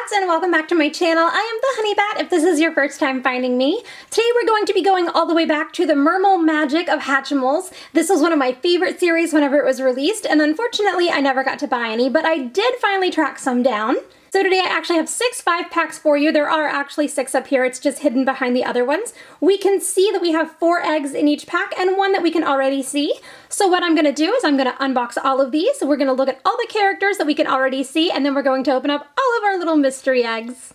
bats, and welcome back to my channel. I am the Honey Bat if this is your first time finding me. Today we're going to be going all the way back to the Mermal Magic of Hatchimals. This was one of my favorite series whenever it was released, and unfortunately I never got to buy any, but I did finally track some down. So today I actually have 6 5-packs for you. There are actually 6 up here, it's just hidden behind the other ones. We can see that we have 4 eggs in each pack and one that we can already see. So what I'm going to do is I'm going to unbox all of these. So we're going to look at all the characters that we can already see, and then we're going to open up all of our little mystery eggs.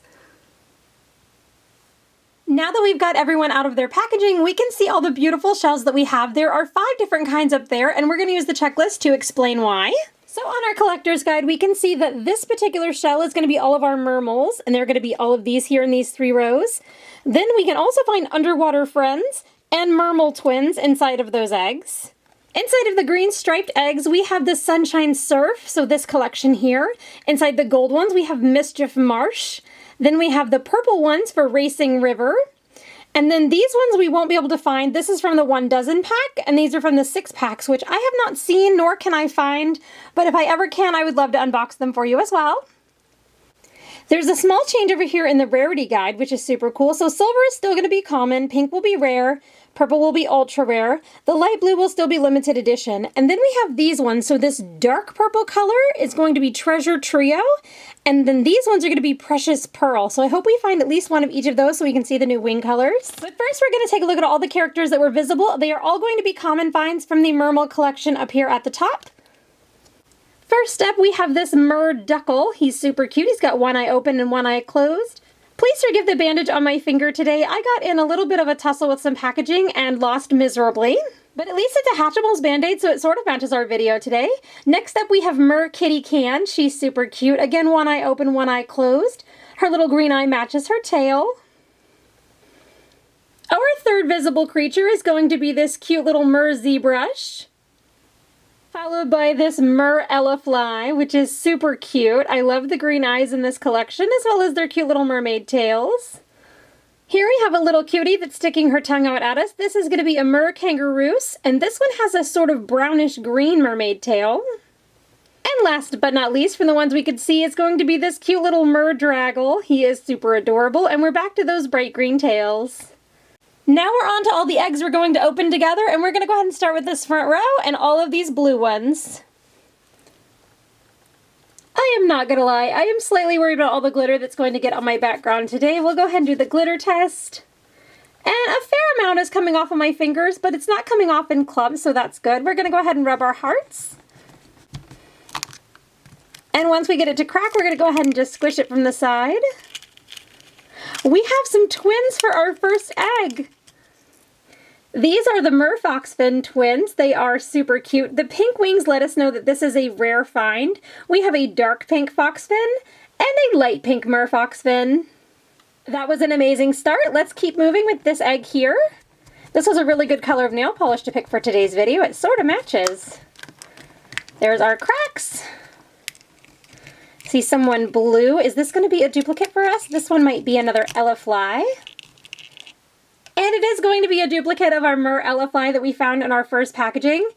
Now that we've got everyone out of their packaging, we can see all the beautiful shells that we have. There are 5 different kinds up there, and we're going to use the checklist to explain why. So on our collector's guide, we can see that this particular shell is going to be all of our mermals, and they're going to be all of these here in these 3 rows. Then we can also find underwater friends and mermal twins inside of those eggs. Inside of the green striped eggs, we have the Sunshine Surf, so this collection here. Inside the gold ones, we have Mischief Marsh. Then we have the purple ones for Racing River. And then these ones we won't be able to find. This is from the 1 dozen pack, and these are from the 6 packs, which I have not seen, nor can I find. But if I ever can, I would love to unbox them for you as well. There's a small change over here in the rarity guide, which is super cool. So silver is still going to be common, pink will be rare, purple will be ultra rare, the light blue will still be limited edition, and then we have these ones. So this dark purple color is going to be Treasure Trio, and then these ones are going to be Precious Pearl. So I hope we find at least one of each of those so we can see the new wing colors. But first we're going to take a look at all the characters that were visible. They are all going to be common finds from the Mermal collection up here at the top. First up, we have this Merduckle. He's super cute. He's got one eye open and one eye closed. Please forgive the bandage on my finger today. I got in a little bit of a tussle with some packaging and lost miserably. But at least it's a Hatchimals band-aid, so it sort of matches our video today. Next up, we have Mer Kitty Can. She's super cute. Again, one eye open, one eye closed. Her little green eye matches her tail. Our third visible creature is going to be this cute little Mer ZBrush, followed by this Mer Elefly, which is super cute. I love the green eyes in this collection, as well as their cute little mermaid tails. Here we have a little cutie that's sticking her tongue out at us. This is going to be a Mer Kangaroos, and this one has a sort of brownish green mermaid tail. And last but not least, from the ones we could see, is going to be this cute little Mer Draggle. He is super adorable, and we're back to those bright green tails. Now we're on to all the eggs we're going to open together, and we're going to go ahead and start with this front row and all of these blue ones. I am not going to lie, I am slightly worried about all the glitter that's going to get on my background today. We'll go ahead and do the glitter test. And a fair amount is coming off of my fingers, but it's not coming off in clumps, so that's good. We're going to go ahead and rub our hearts. And once we get it to crack, we're going to go ahead and just squish it from the side. We have some twins for our first egg. These are the Merfoxfin twins. They are super cute. The pink wings let us know that this is a rare find. We have a dark pink foxfin and a light pink Merfoxfin. That was an amazing start. Let's keep moving with this egg here. This was a really good color of nail polish to pick for today's video. It sort of matches. There's our cracks. See someone blue. Is this going to be a duplicate for us? This one might be another Elefly. And it is going to be a duplicate of our Mer Elefly that we found in our first packaging.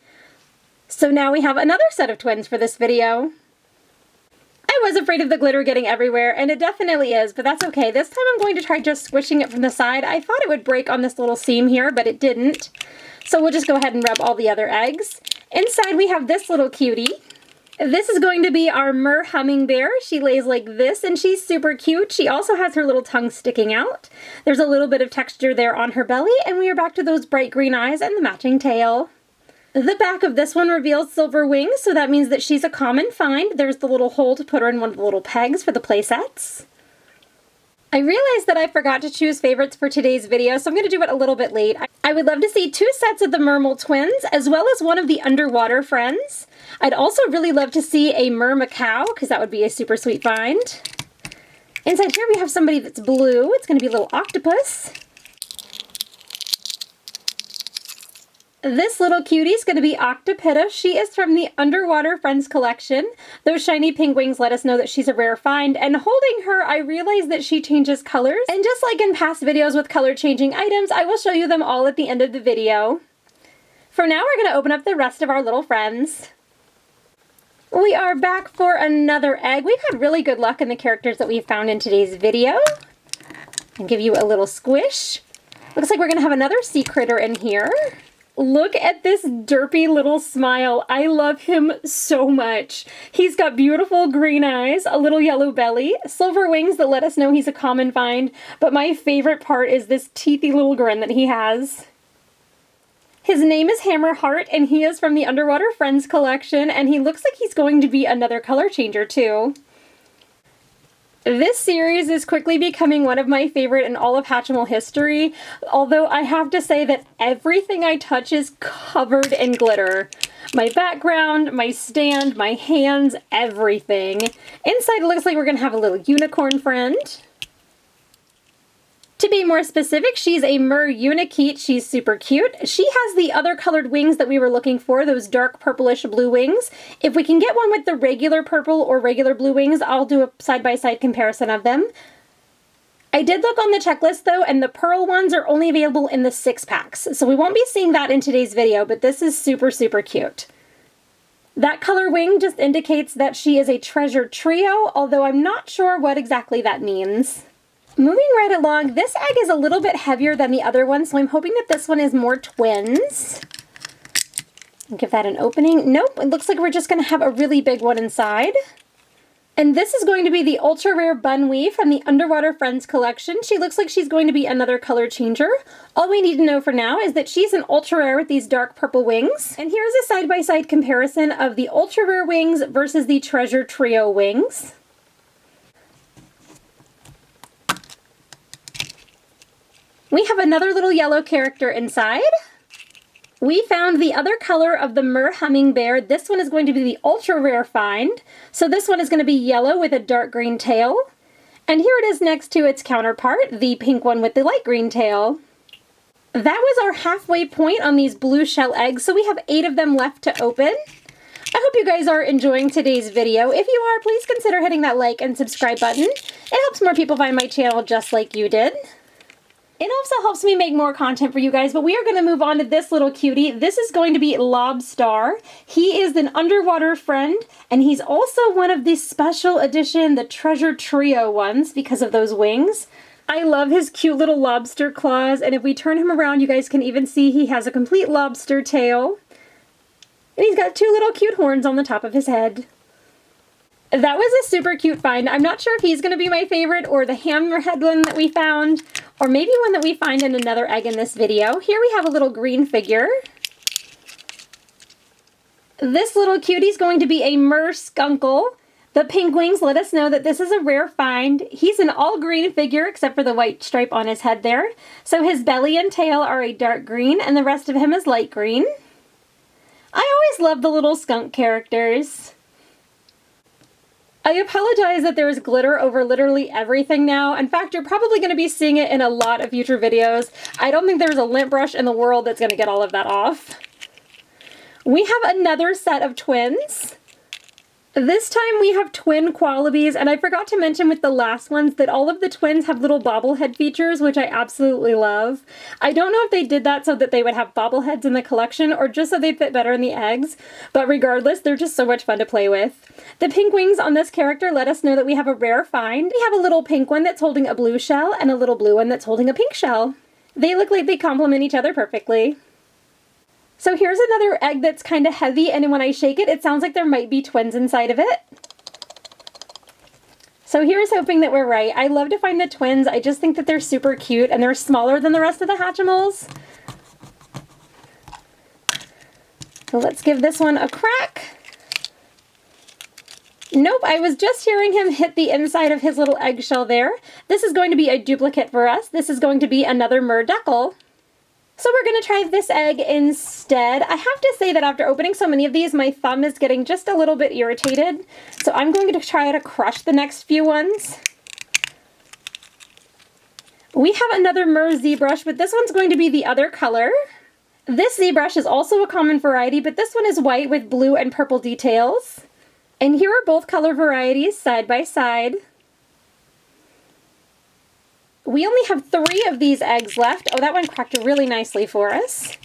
So now we have another set of twins for this video. I was afraid of the glitter getting everywhere, and it definitely is, but that's okay. This time I'm going to try just squishing it from the side. I thought it would break on this little seam here, but it didn't. So we'll just go ahead and rub all the other eggs. Inside we have this little cutie. This is going to be our Mer Hummingbear. She lays like this, and she's super cute. She also has her little tongue sticking out. There's a little bit of texture there on her belly, and we are back to those bright green eyes and the matching tail. The back of this one reveals silver wings, so that means that she's a common find. There's the little hole to put her in one of the little pegs for the play sets. I realized that I forgot to choose favorites for today's video, so I'm going to do it a little bit late. I would love to see 2 sets of the Mermal twins, as well as one of the underwater friends. I'd also really love to see a Mer Macaw, because that would be a super sweet find. Inside here we have somebody that's blue. It's going to be a little octopus. This little cutie is going to be Octopita. She is from the Underwater Friends collection. Those shiny pink wings let us know that she's a rare find, and holding her, I realized that she changes colors. And just like in past videos with color changing items, I will show you them all at the end of the video. For now, we're going to open up the rest of our little friends. We are back for another egg. We've had really good luck in the characters that we found in today's video. I'll give you a little squish. Looks like we're gonna have another sea critter in here. Look at this derpy little smile. I love him so much. He's got beautiful green eyes, a little yellow belly, silver wings that let us know he's a common find, but my favorite part is this teethy little grin that he has. His name is Hammerheart, and he is from the Underwater Friends collection, and he looks like he's going to be another color changer too. This series is quickly becoming one of my favorite in all of Hatchimal history, although I have to say that everything I touch is covered in glitter. My background, my stand, my hands, everything. Inside it looks like we're going to have a little unicorn friend. To be more specific, she's a Mer Unique. She's super cute. She has the other colored wings that we were looking for, those dark purplish blue wings. If we can get one with the regular purple or regular blue wings, I'll do a side-by-side comparison of them. I did look on the checklist though, and the pearl ones are only available in the 6-packs, so we won't be seeing that in today's video, but this is super, super cute. That color wing just indicates that she is a treasure trio, although I'm not sure what exactly that means. Moving right along, this egg is a little bit heavier than the other one, so I'm hoping that this one is more twins. I'll give that an opening. Nope, it looks like we're just going to have a really big one inside. And this is going to be the ultra rare Bunwee from the Underwater Friends collection. She looks like she's going to be another color changer. All we need to know for now is that she's an ultra rare with these dark purple wings. And here's a side-by-side comparison of the ultra rare wings versus the treasure trio wings. We have another little yellow character inside. We found the other color of the Mer Hummingbird. This one is going to be the ultra rare find. So this one is going to be yellow with a dark green tail. And here it is next to its counterpart, the pink one with the light green tail. That was our halfway point on these blue shell eggs, so we have 8 of them left to open. I hope you guys are enjoying today's video. If you are, please consider hitting that like and subscribe button. It helps more people find my channel just like you did. It also helps me make more content for you guys, but we are going to move on to this little cutie. This is going to be Lobstar. He is an underwater friend, and he's also one of the special edition, the Treasure Trio ones, because of those wings. I love his cute little lobster claws, and if we turn him around, you guys can even see he has a complete lobster tail. And he's got 2 little cute horns on the top of his head. That was a super cute find. I'm not sure if he's going to be my favorite or the hammerhead one that we found, or maybe one that we find in another egg in this video. Here we have a little green figure. This little cutie is going to be a Mer Skunkle. The pink wings let us know that this is a rare find. He's an all green figure except for the white stripe on his head there. So his belly and tail are a dark green and the rest of him is light green. I always love the little skunk characters. I apologize that there's glitter over literally everything now. In fact, you're probably going to be seeing it in a lot of future videos. I don't think there's a lint brush in the world that's going to get all of that off. We have another set of twins. This time we have twin qualities, and I forgot to mention with the last ones that all of the twins have little bobblehead features, which I absolutely love. I don't know if they did that so that they would have bobbleheads in the collection or just so they'd fit better in the eggs, but regardless, they're just so much fun to play with. The pink wings on this character let us know that we have a rare find. We have a little pink one that's holding a blue shell and a little blue one that's holding a pink shell. They look like they complement each other perfectly. So here's another egg that's kind of heavy, and when I shake it, it sounds like there might be twins inside of it. So here's hoping that we're right. I love to find the twins. I just think that they're super cute, and they're smaller than the rest of the Hatchimals. So let's give this one a crack. Nope, I was just hearing him hit the inside of his little eggshell there. This is going to be a duplicate for us. This is going to be another Merduckle. So we're going to try this egg instead. I have to say that after opening so many of these, my thumb is getting just a little bit irritated. So I'm going to try to crush the next few ones. We have another Mer ZBrush, but this one's going to be the other color. This ZBrush is also a common variety, but this one is white with blue and purple details. And here are both color varieties side by side. We only have 3 of these eggs left. Oh, that one cracked really nicely for us.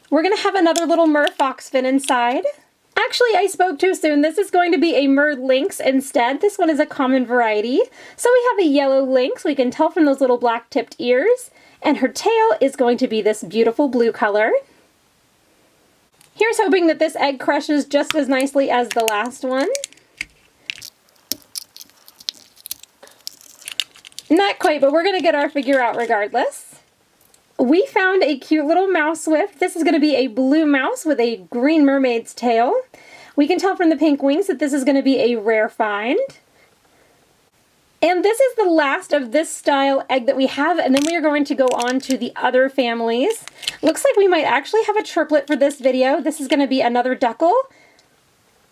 We're going to have another little Mer Foxfin inside. Actually, I spoke too soon. This is going to be a Mer Lynx instead. This one is a common variety. So we have a yellow lynx. We can tell from those little black tipped ears. And her tail is going to be this beautiful blue color. Here's hoping that this egg crushes just as nicely as the last one. Not quite, but we're going to get our figure out regardless. We found a cute little mouse swift. This is going to be a blue mouse with a green mermaid's tail. We can tell from the pink wings that this is going to be a rare find. And this is the last of this style egg that we have, and then we are going to go on to the other families. Looks like we might actually have a triplet for this video. This is going to be another duckle,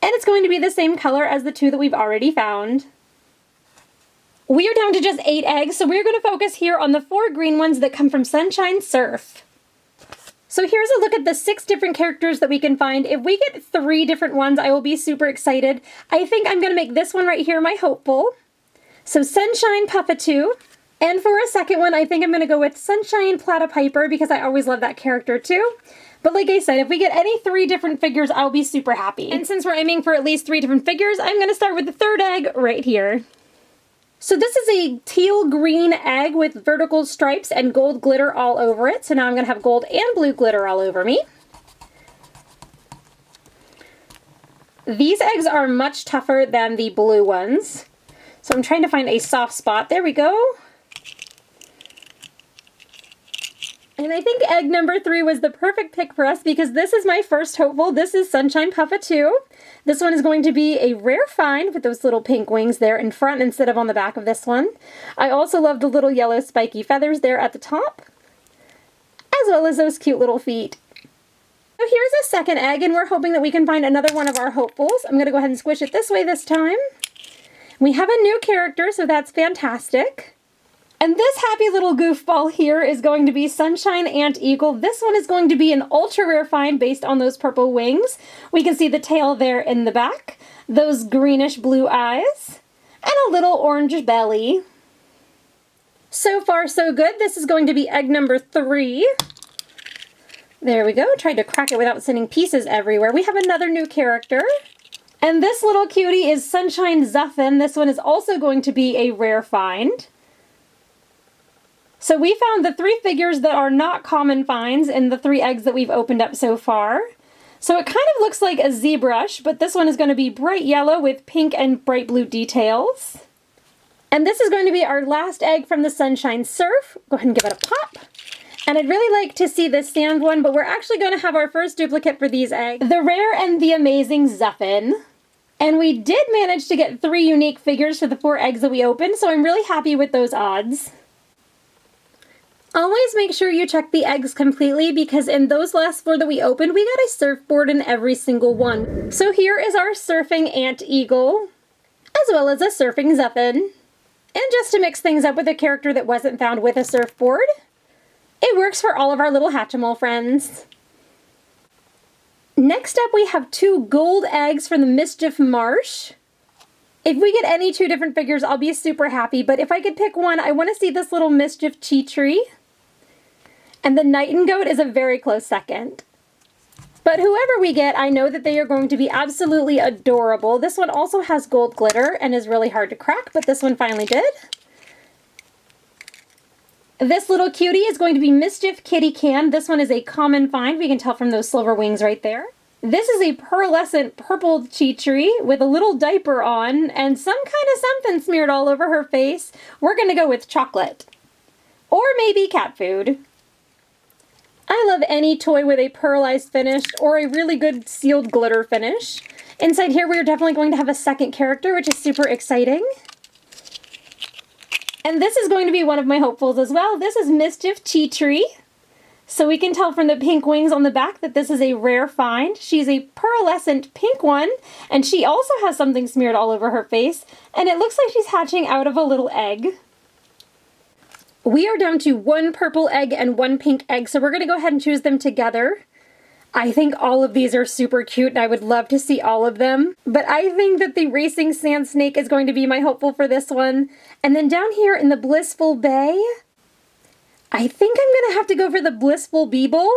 and it's going to be the same color as the two that we've already found. We are down to just 8 eggs, so we're going to focus here on the 4 green ones that come from Sunshine Surf. So here's a look at the 6 different characters that we can find. If we get 3 different ones, I will be super excited. I think I'm going to make this one right here my hopeful. So Sunshine Puffatoo. And for a second one, I think I'm going to go with Sunshine Platypiper because I always love that character too. But like I said, if we get any 3 different figures, I'll be super happy. And since we're aiming for at least 3 different figures, I'm going to start with the 3rd egg right here. So this is a teal green egg with vertical stripes and gold glitter all over it. So now I'm going to have gold and blue glitter all over me. These eggs are much tougher than the blue ones. So I'm trying to find a soft spot. There we go. And I think egg number 3 was the perfect pick for us because this is my first hopeful. This is Sunshine Puffatoo. This one is going to be a rare find with those little pink wings there in front instead of on the back of this one. I also love the little yellow spiky feathers there at the top, as well as those cute little feet. So here's a second egg, and we're hoping that we can find another one of our hopefuls. I'm going to go ahead and squish it this way this time. We have a new character, so that's fantastic. And this happy little goofball here is going to be Sunshine Ant Eagle. This one is going to be an ultra rare find based on those purple wings. We can see the tail there in the back, those greenish blue eyes, and a little orange belly. So far so good. This is going to be egg number 3. There we go. Tried to crack it without sending pieces everywhere. We have another new character. And this little cutie is Sunshine Zuffin. This one is also going to be a rare find. So we found the 3 figures that are not common finds in the 3 eggs that we've opened up so far. So it kind of looks like a ZBrush, but this one is going to be bright yellow with pink and bright blue details. And this is going to be our last egg from the Sunshine Surf. Go ahead and give it a pop. And I'd really like to see this sand one, but we're actually going to have our first duplicate for these eggs. The Rare and the Amazing Zuffin. And we did manage to get 3 unique figures for the 4 eggs that we opened, so I'm really happy with those odds. Always make sure you check the eggs completely because in those last 4 that we opened, we got a surfboard in every single one. So here is our surfing ant eagle, as well as a surfing Zuffin. And just to mix things up with a character that wasn't found with a surfboard, it works for all of our little Hatchimal friends. Next up, we have 2 gold eggs from the Mischief Marsh. If we get any 2 different figures, I'll be super happy, but if I could pick one, I want to see this little Mischief Tea Tree. And the Nightingale is a very close second. But whoever we get, I know that they are going to be absolutely adorable. This one also has gold glitter and is really hard to crack, but this one finally did. This little cutie is going to be Mischief Kitty Can. This one is a common find. We can tell from those silver wings right there. This is a pearlescent purple Tea Tree with a little diaper on and some kind of something smeared all over her face. We're going to go with chocolate. Or maybe cat food. I love any toy with a pearlized finish or a really good sealed glitter finish. Inside here we're definitely going to have a second character, which is super exciting. And this is going to be one of my hopefuls as well. This is Mischief Tea Tree. So we can tell from the pink wings on the back that this is a rare find. She's a pearlescent pink one, and she also has something smeared all over her face, and it looks like she's hatching out of a little egg. We are down to 1 purple egg and 1 pink egg, so we're going to go ahead and choose them together. I think all of these are super cute, and I would love to see all of them. But I think that the Racing Sand Snake is going to be my hopeful for this one. And then down here in the Blissful Bay, I think I'm going to have to go for the Blissful Beeble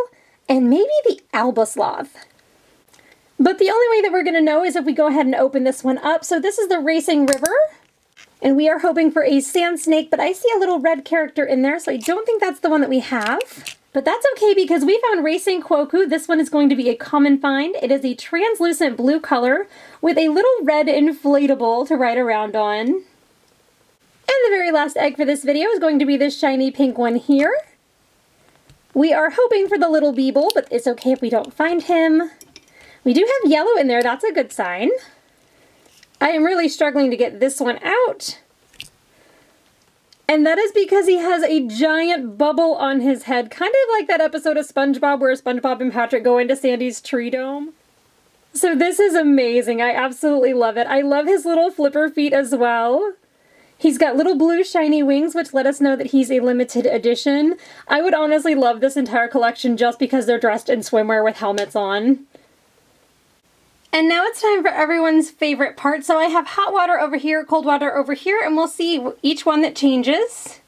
and maybe the Alba Sloth. But the only way that we're going to know is if we go ahead and open this one up. So this is the Racing River, and we are hoping for a sand snake, but I see a little red character in there, so I don't think that's the one that we have. But that's okay because we found Racing Quoku. This one is going to be a common find. It is a translucent blue color with a little red inflatable to ride around on. And the very last egg for this video is going to be this shiny pink one here. We are hoping for the little Beeble, but it's okay if we don't find him. We do have yellow in there, that's a good sign. I am really struggling to get this one out. And that is because he has a giant bubble on his head, kind of like that episode of SpongeBob where SpongeBob and Patrick go into Sandy's tree dome. So this is amazing. I absolutely love it. I love his little flipper feet as well. He's got little blue shiny wings, which let us know that he's a limited edition. I would honestly love this entire collection just because they're dressed in swimwear with helmets on. And now it's time for everyone's favorite part. So I have hot water over here, cold water over here, and we'll see each one that changes.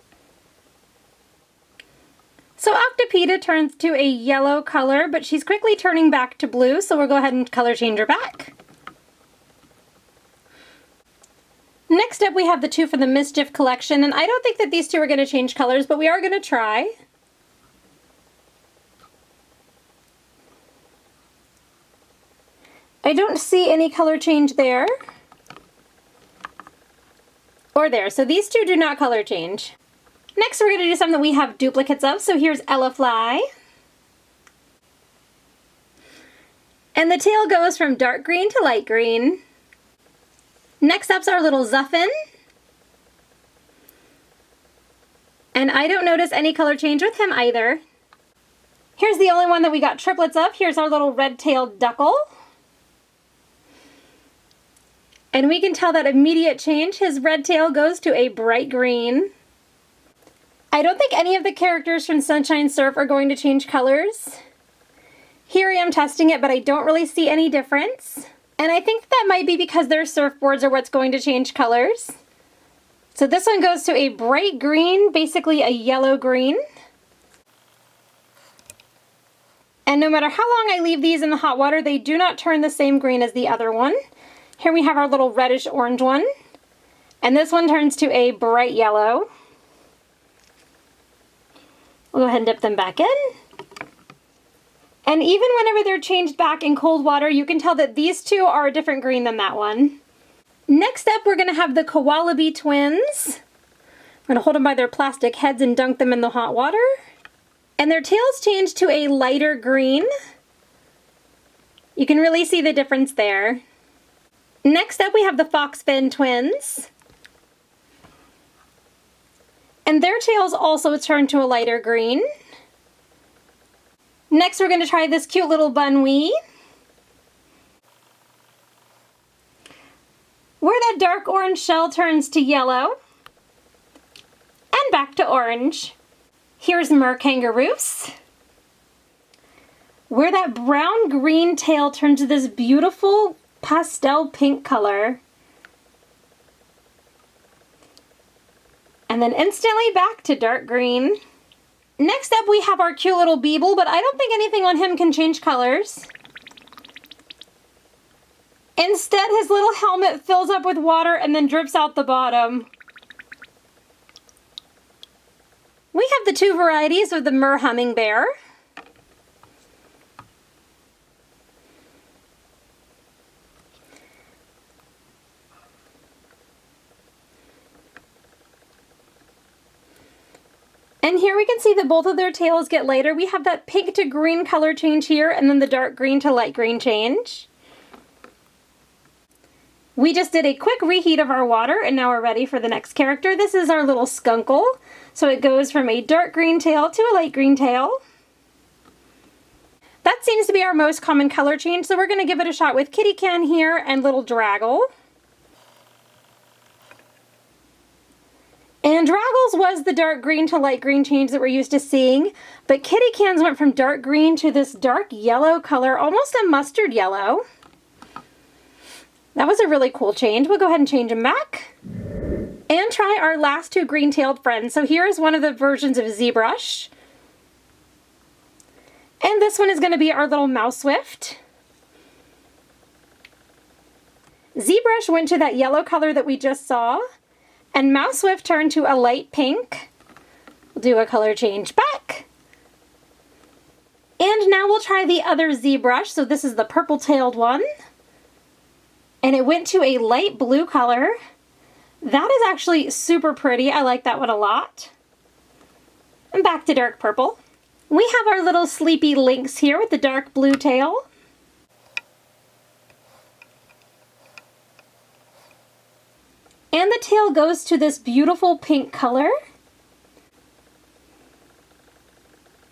So Octopeta turns to a yellow color, but she's quickly turning back to blue, so we'll go ahead and color change her back. Next up we have the two for the Mischief collection, and I don't think that these two are going to change colors, but we are going to try. I don't see any color change there. Or there. So these two do not color change. Next we're going to do something that we have duplicates of. So here's Ella Fly. And the tail goes from dark green to light green. Next up's our little Zuffin. And I don't notice any color change with him either. Here's the only one that we got triplets of. Here's our little red-tailed Duckle. And we can tell that immediate change. His red tail goes to a bright green. I don't think any of the characters from Sunshine Surf are going to change colors. Here I am testing it, but I don't really see any difference. And I think that might be because their surfboards are what's going to change colors. So this one goes to a bright green, basically a yellow green. And no matter how long I leave these in the hot water, they do not turn the same green as the other one. Here we have our little reddish orange one. And this one turns to a bright yellow. We'll go ahead and dip them back in. And even whenever they're changed back in cold water, you can tell that these two are a different green than that one. Next up, we're going to have the Koalabi twins. I'm going to hold them by their plastic heads and dunk them in the hot water. And their tails change to a lighter green. You can really see the difference there. Next up, we have the Foxfin twins. And their tails also turn to a lighter green. Next, we're going to try this cute little Bunwee, where that dark orange shell turns to yellow, and back to orange. Here's Merkangaroos, where that brown-green tail turns to this beautiful pastel pink color. And then instantly back to dark green. Next up we have our cute little Beeble, but I don't think anything on him can change colors. Instead, his little helmet fills up with water and then drips out the bottom. We have the two varieties of the Mer Hummingbear. And here we can see that both of their tails get lighter. We have that pink to green color change here, and then the dark green to light green change. We just did a quick reheat of our water, and now we're ready for the next character. This is our little Skunkle. So it goes from a dark green tail to a light green tail. That seems to be our most common color change, so we're going to give it a shot with Kitty Can here and little Draggle. And Draggle's was the dark green to light green change that we're used to seeing, but Kitty Can's went from dark green to this dark yellow color, almost a mustard yellow. That was a really cool change. We'll go ahead and change them back. And try our last two green-tailed friends. So here's one of the versions of ZBrush. And this one is going to be our little Mouse Swift. ZBrush went to that yellow color that we just saw, and Mouse Swift turned to a light pink. We'll do a color change back. And now we'll try the other ZBrush. So this is the purple-tailed one. And it went to a light blue color. That is actually super pretty. I like that one a lot. And back to dark purple. We have our little sleepy lynx here with the dark blue tail. And the tail goes to this beautiful pink color.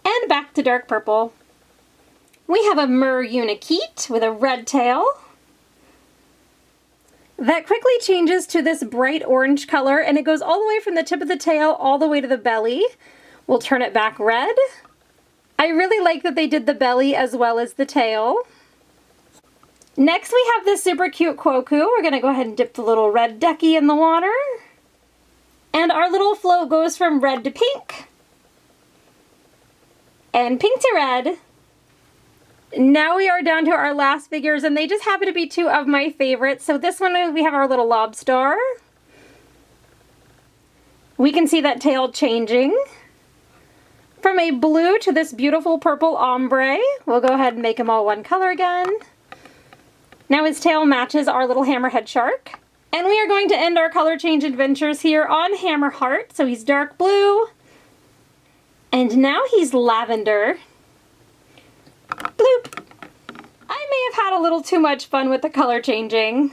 And back to dark purple. We have a Mer Uniquete with a red tail. That quickly changes to this bright orange color, and it goes all the way from the tip of the tail all the way to the belly. We'll turn it back red. I really like that they did the belly as well as the tail. Next we have this super cute Quoku. We're going to go ahead and dip the little red ducky in the water. And our little float goes from red to pink. And pink to red. Now we are down to our last figures, and they just happen to be two of my favorites. So this one, we have our little lobster. We can see that tail changing from a blue to this beautiful purple ombre. We'll go ahead and make them all one color again. Now his tail matches our little hammerhead shark. And we are going to end our color change adventures here on Hammerheart. So he's dark blue. And now he's lavender. Bloop! I may have had a little too much fun with the color changing.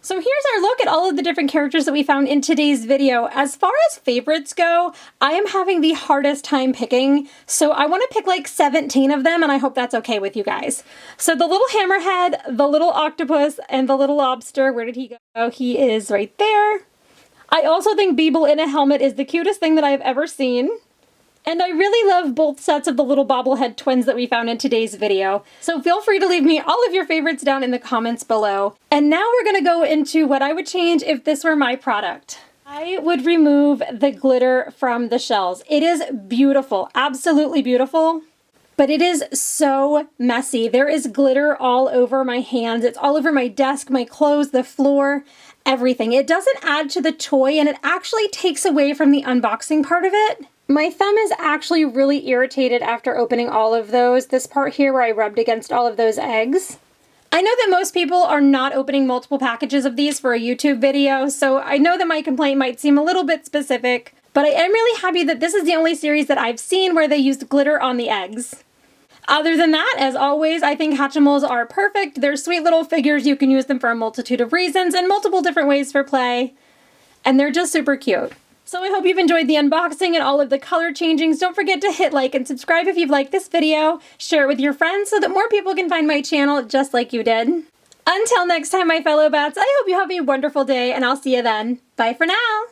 So here's our look at all of the different characters that we found in today's video. As far as favorites go, I am having the hardest time picking, so I want to pick like 17 of them, and I hope that's okay with you guys. So the little hammerhead, the little octopus, and the little lobster, where did he go? Oh, he is right there. I also think Beeble in a helmet is the cutest thing that I've ever seen. And I really love both sets of the little bobblehead twins that we found in today's video. So feel free to leave me all of your favorites down in the comments below. And now we're gonna go into what I would change if this were my product. I would remove the glitter from the shells. It is beautiful, absolutely beautiful. But it is so messy. There is glitter all over my hands. It's all over my desk, my clothes, the floor, everything. It doesn't add to the toy, and it actually takes away from the unboxing part of it. My thumb is actually really irritated after opening all of those. This part here where I rubbed against all of those eggs. I know that most people are not opening multiple packages of these for a YouTube video, so I know that my complaint might seem a little bit specific, but I am really happy that this is the only series that I've seen where they used glitter on the eggs. Other than that, as always, I think Hatchimals are perfect. They're sweet little figures. You can use them for a multitude of reasons and multiple different ways for play, and they're just super cute. So I hope you've enjoyed the unboxing and all of the color changings. Don't forget to hit like and subscribe if you've liked this video. Share it with your friends so that more people can find my channel just like you did. Until next time, my fellow bats, I hope you have a wonderful day, and I'll see you then. Bye for now!